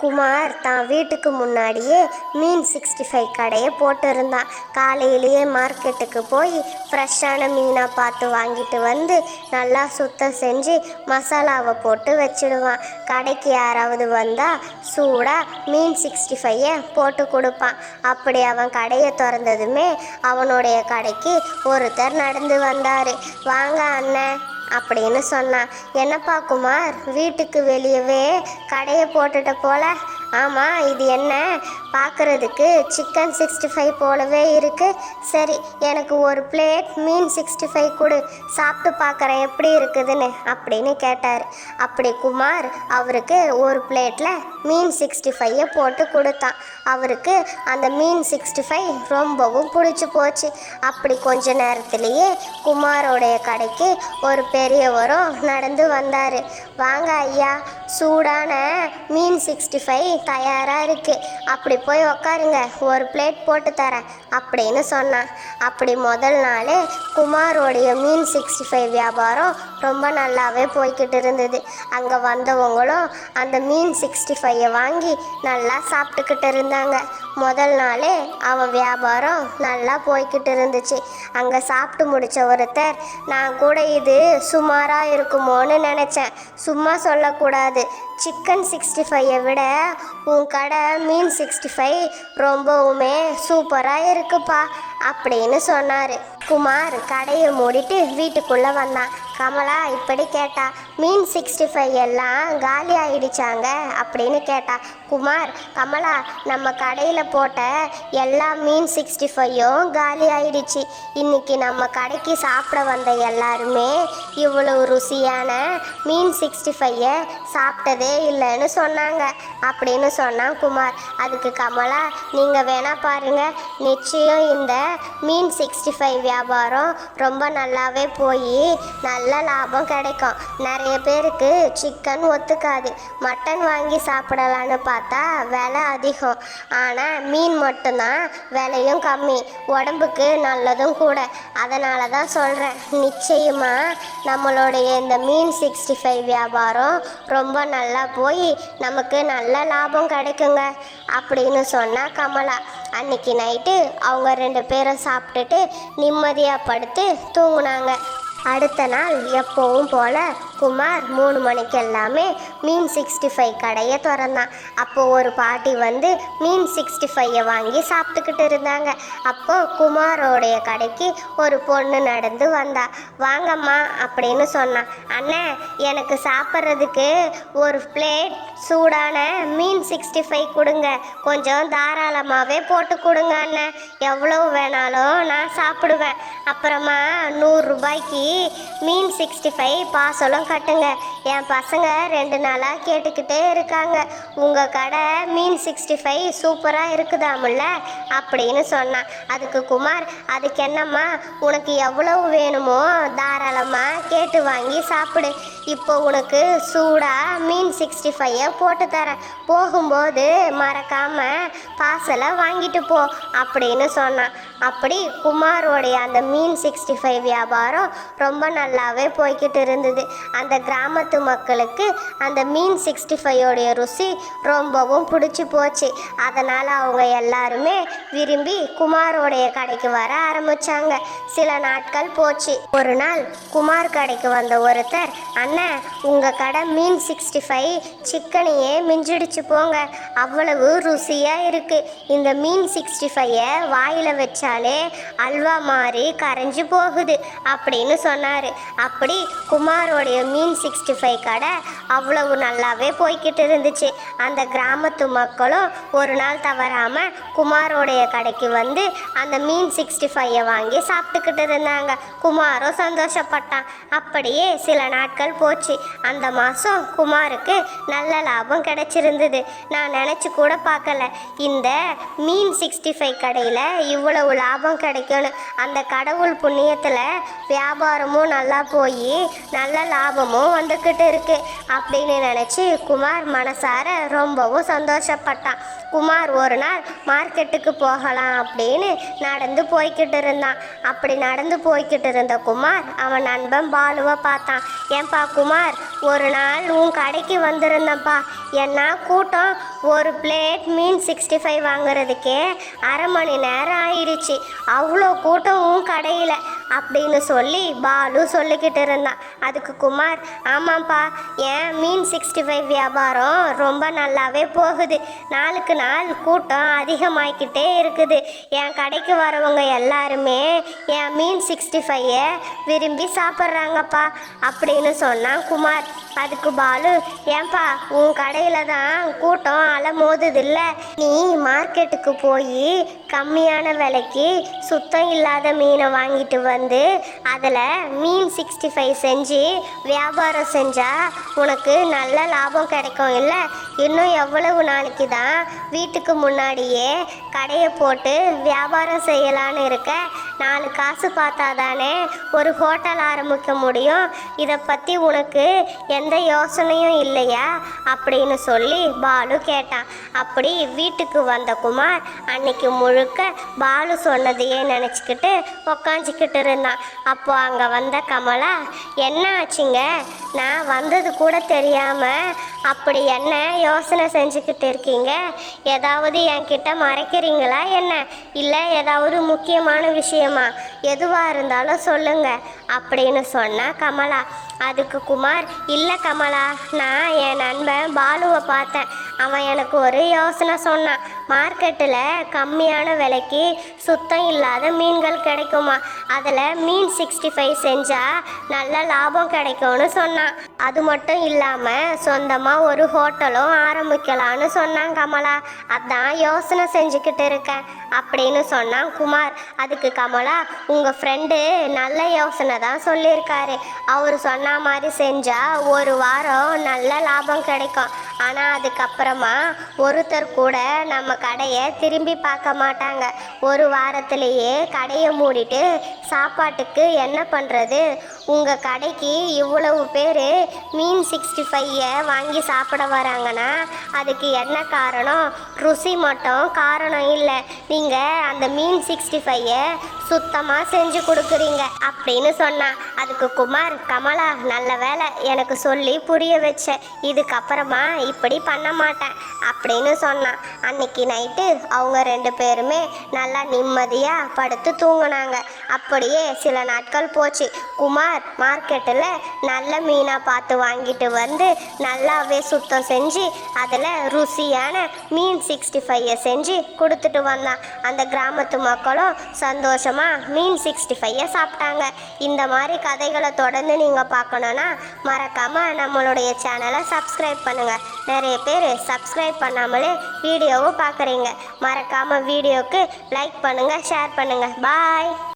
குமார் தான் வீட்டுக்கு முன்னாடியே மீன் 65 கடையை போட்டிருந்தான். காலையிலேயே மார்க்கெட்டுக்கு போய் ஃப்ரெஷ்ஷான மீனாக பார்த்து வாங்கிட்டு வந்து நல்லா சுத்தம் செஞ்சு மசாலாவை போட்டு வச்சிடுவான். கடைக்கு யாராவது வந்தால் சூடாக மீன் 65 போட்டு கொடுப்பான். அப்படி அவன் கடையை திறந்ததுமே அவனுடைய கடைக்கு ஒருத்தர் நடந்து வந்தார். வாங்க அண்ணன் அப்படின்னு சொன்னான். என்னப்பா குமார், வீட்டுக்கு வெளியவே கடையை போட்டுட்ட போல. ஆமாம், இது என்ன பார்க்குறதுக்கு சிக்கன் 65 போலவே இருக்குது. சரி, எனக்கு ஒரு பிளேட் மீன் 65 கொடு, சாப்பிட்டு பார்க்குறேன் எப்படி இருக்குதுன்னு அப்படின்னு கேட்டார். அப்படி குமார் அவருக்கு ஒரு பிளேட்டில் மீன் 65 போட்டு கொடுத்தான். அவருக்கு அந்த மீன் 65 ரொம்பவும் பிடிச்சி போச்சு. அப்படி கொஞ்ச நேரத்திலேயே குமாரோடைய கடைக்கு ஒரு பெரியவரும் நடந்து வந்தார். வாங்க ஐயா, சூடான மீன் 65 தயாராக இருக்குது, அப்படி போய் உக்காருங்க, ஒரு பிளேட் போட்டு தரேன் அப்படின்னு சொன்னான். அப்படி முதல் நாள் குமாரோடைய மீன் 65 வியாபாரம் ரொம்ப நல்லாவே போய்கிட்டு இருந்தது. அங்கே வந்தவங்களும் அந்த மீன் 65 வாங்கி நல்லா சாப்பிட்டுக்கிட்டு இருந்தாங்க. முதல் நாளே அவன் வியாபாரம் நல்லா போய்கிட்டு இருந்துச்சு. அங்கே சாப்பிட்டு முடித்த ஒருத்தர், நான் கூட இது சுமாராக இருக்குமோன்னு நினச்சேன். சும்மா சொல்லக்கூடாது, சிக்கன் 65 விட உன் கடை மீன் 65 ரொம்பவுமே சூப்பராக இருக்குப்பா அப்படின்னு சொன்னார். குமார் கடையை மூடிட்டு வீட்டுக்குள்ளே வந்தான். கமலா இப்படி கேட்டா, மீன் 65 எல்லாம் காலி ஆயிடுச்சாங்க அப்படின்னு கேட்டா. குமார், கமலா, நம்ம கடையில் போட்ட எல்லா மீன் 65யும் காலி ஆயிடுச்சு. இன்னைக்கு நம்ம கடைக்கு சாப்பிட வந்த எல்லாருமே இவ்வளவு ருசியான மீன் 65 சாப்பிட்டதே இல்லைன்னு சொன்னாங்க அப்படின்னு சொன்னான் குமார். அதுக்கு கமலா, நீங்கள் வேணா பாருங்க, நிச்சயம் இந்த மீன் 65 வியாபாரம் ரொம்ப நல்லாவே போய் நல்ல லாபம் கிடைக்கும். நிறைய பேருக்கு சிக்கன் ஒத்துக்காது, மட்டன் வாங்கி சாப்பிடலான்னு பார்த்தா விலை அதிகம். ஆனால் மீன் மட்டும்தான் விலையும் கம்மி, உடம்புக்கு நல்லதும் கூட. அதனால தான் சொல்கிறேன், நிச்சயமாக நம்மளுடைய இந்த மீன் 65 வியாபாரம் ரொம்ப நல்லா போய் நமக்கு நல்ல லாபம் கிடைக்குங்க அப்படின்னு சொன்னா கமலா. அன்னைக்கு நைட்டு அவங்க 2 பேரும் சாப்பிட்டுட்டு நிம்மதியாக படுத்து தூங்குனாங்க. அடுத்த நாள் எப்பவும் போல் குமார் 3 மணிக்கு எல்லாமே மீன் 65 கடையை திறந்தான். அப்போது ஒரு பாட்டி வந்து மீன் 65 வாங்கி சாப்பிட்டுக்கிட்டு இருந்தாங்க. அப்போது குமாரோடைய கடைக்கு ஒரு பொண்ணு நடந்து வந்தா. வாங்கம்மா அப்படின்னு சொன்னான். அண்ணே, எனக்கு சாப்பிட்றதுக்கு ஒரு பிளேட் சூடான மீன் 65 கொடுங்க, கொஞ்சம் தாராளமாகவே போட்டு கொடுங்க அண்ணன், எவ்வளோ வேணாலும் நான் சாப்பிடுவேன். அப்புறமா 100 ரூபாய்க்கு மீன் 65 பாசலும் கட்டுங்க. என் பசங்க 2 நாளாக கேட்டுக்கிட்டே இருக்காங்க, உங்கள் கடை மீன் 65 சூப்பராக இருக்குதாமுல்ல அப்படின்னு சொன்னான். அதுக்கு குமார், அதுக்கு என்னம்மா, உனக்கு எவ்வளவு வேணுமோ தாராளமாக கேட்டு வாங்கி சாப்பிடு. இப்போ உனக்கு சூடாக மீன் 65 போட்டு தரேன், போகும்போது மறக்காமல் பார்சலை வாங்கிட்டு போ அப்படின்னு சொன்னான். அப்படி குமாரோடைய அந்த மீன் 65 வியாபாரம் ரொம்ப நல்லாவே போய்கிட்டு இருந்தது. அந்த கிராமத்து மக்களுக்கு அந்த மீன் 65 ருசி ரொம்பவும் பிடிச்சி போச்சு. அதனால் அவங்க எல்லாருமே விரும்பி குமாரோடைய கடைக்கு வர ஆரம்பித்தாங்க. சில நாட்கள் போச்சு. ஒரு நாள் குமார் கடைக்கு வந்த ஒருத்தர், அண்ணன், உங்கள் கடை மீன் 65 சிக்கனையே மிஞ்சிடுச்சு போங்க, அவ்வளவு ருசியாக இருக்குது. இந்த மீன் 65 வாயில் வச்சாலே அல்வா மாதிரி கரைஞ்சி போகுது அப்படின்னு சொன்னார். அப்படி குமாரோடைய மீன் 65 கடை அவ்வளவு நல்லாவே போய்கிட்டு இருந்துச்சு. அந்த கிராமத்து மக்களும் ஒரு நாள் தவறாமல் குமாரோடைய கடைக்கு வந்து அந்த மீன் 65 வாங்கி சாப்பிட்டுக்கிட்டு இருந்தாங்க. குமாரும் சந்தோஷப்பட்டான். அப்படியே சில நாட்கள் போச்சு. அந்த மாதம் குமாருக்கு நல்ல லாபம் கிடைச்சிருந்தது. நான் நினச்சி கூட பார்க்கல, இந்த மீன் 65 கடையில் இவ்வளவு லாபம் கிடைக்கும்னு. அந்த கடவுள் புண்ணியத்தில் வியாபாரமும் நல்லா போய் நல்ல லாபமும் வந்துக்கிட்டு இருக்கு அப்படின்னு நினச்சி குமார் மனசார ரொம்பவும் சந்தோஷப்பட்டான். குமார் ஒரு நாள் மார்க்கெட்டுக்கு போகலாம் அப்படின்னு நடந்து போய்கிட்டு இருந்தான். அப்படி நடந்து போய்கிட்டு இருந்த குமார் அவன் நண்பன் பாலுவை பார்த்தான். ஏன்பா குமார், ஒரு நாள் உன் கடைக்கு வந்திருந்தேன்ப்பா, என்ன கூட்டம், ஒரு பிளேட் மீன் 65 வாங்குறதுக்கே அரை மணி நேரம் ஆயிடுச்சு, அவ்வளோ கூட்டம் உன் கடையில் அப்படின்னு சொல்லி பாலு சொல்லிக்கிட்டு இருந்தான். அதுக்கு குமார், ஆமாம்ப்பா, ஏன் மீன் 65 வியாபாரம் ரொம்ப நல்லாவே போகுது, நாளுக்கு நாள் கூட்டம் அதிகமாகிக்கிட்டே இருக்குது, என் கடைக்கு வரவங்க எல்லாருமே என் மீன் 65 விரும்பி சாப்பிட்றாங்கப்பா அப்படின்னு சொன்னான் குமார். அதுக்கு பாலு, ஏன்பா உன் கடையில் தான் கூட்டம் அலமோதுதில்ல, நீ மார்க்கெட்டுக்கு போய் கம்மியான விலைக்கு சுத்தம் இல்லாத மீனை வாங்கிட்டு வந்து அதில் மீன் 65 செஞ்சு வியாபாரம் செஞ்சால் உனக்கு நல்ல லாபம் கிடைக்கும் இல்லை? இன்னும் எவ்வளவு நாளைக்கு தான் வீட்டுக்கு முன்னாடியே கடையை போட்டு வியாபாரம் செய்யலான்னு இருக்க? 4 காசு பார்த்தா தானே ஒரு ஹோட்டல் ஆரம்பிக்க முடியும். இதை பற்றி உனக்கு எந்த யோசனையும் இல்லையா அப்படின்னு சொல்லி பாலு கேட்டான். அப்படி வீட்டுக்கு வந்த குமார் அன்னைக்கு முழுக்க பாலு சொன்னதையே நினச்சிக்கிட்டு உக்காஞ்சிக்கிட்டு இருந்தான். அப்போ அங்கே வந்த கமலா, என்ன ஆச்சுங்க, நான் வந்தது கூட தெரியாமல் அப்படி என்ன யோசனை செஞ்சுக்கிட்டு இருக்கீங்க? ஏதாவது என்கிட்ட மறைக்கிறீங்களா என்ன? இல்லை ஏதாவது முக்கியமான விஷயமா? எதுவாக இருந்தாலும் சொல்லுங்க அப்படின்னு சொன்னா கமலா. அதுக்கு குமார், இல்லை கமலா, நான் என் நண்பன் பாலுவை பார்த்தேன், அவன் எனக்கு ஒரு யோசனை சொன்னான், மார்க்கெட்டில் கம்மியான விலைக்கு சுத்தம் இல்லாத மீன்கள் கிடைக்குமா, அதில் மீன் 65 செஞ்சால் நல்ல லாபம் கிடைக்கும்னு சொன்னான். அது மட்டும் இல்லாமல் சொந்தமாக ஒரு ஹோட்டலும் ஆரம்பிக்கலான்னு சொன்னான் கமலா. அதான் யோசனை செஞ்சுக்கிட்டு இருக்கேன் அப்படின்னு சொன்னான் குமார். அதுக்கு கமலா, உங்கள் ஃப்ரெண்டு நல்ல யோசனை தான் சொல்லியிருக்காரு, அவர் சொன்ன மாதிரி செஞ்சால் ஒரு வாரம் நல்ல லாபம் கிடைக்கும், ஆனால் அதுக்கப்புறமா ஒருத்தர் கூட நம்ம கடையை திரும்பி பார்க்க மாட்டாங்க, ஒரு வாரத்திலேயே கடையை மூடிட்டு சாப்பாட்டுக்கு என்ன பண்ணுறது? உங்கள் கடைக்கு இவ்வளவு பேர் மீன் 65 வாங்கி சாப்பிட வராங்கன்னா அதுக்கு என்ன காரணம்? ருசி மட்டும் காரணம் இல்லை, நீங்கள் அந்த மீன் 65 சுத்தமாக செஞ்சு கொடுக்குறீங்க அப்படின்னு சொன்னான். அதுக்கு குமார், கமலா, நல்ல வேலை எனக்கு சொல்லி புரிய வச்ச, இதுக்கப்புறமா இப்படி பண்ண மாட்டேன் அப்படின்னு சொன்னான். அன்னைக்கு நைட்டு அவங்க 2 பேருமே நல்லா நிம்மதியாக படுத்து தூங்கினாங்க. அப்படியே சில நாட்கள் போச்சு. குமார் மார்க்கெட்டில் நல்ல மீனாக பார்த்து வாங்கிட்டு வந்து நல்லாவே சுத்தம் செஞ்சு அதில் ருசியான மீன் 65 செஞ்சு கொடுத்துட்டு வந்தான். அந்த கிராமத்து மக்களும் சந்தோஷமாக மீன் 65 சாப்பிட்டாங்க. இந்த மாதிரி கதைகளை தொடர்ந்து நீங்கள் பார்க்கணுன்னா மறக்காமல் நம்மளுடைய சேனலை சப்ஸ்கிரைப் பண்ணுங்கள். நிறைய பேர் சப்ஸ்கிரைப் பண்ணாமலே வீடியோவும் பார்க்குறீங்க. மறக்காமல் வீடியோவுக்கு லைக் பண்ணுங்கள், ஷேர் பண்ணுங்கள். பாய்.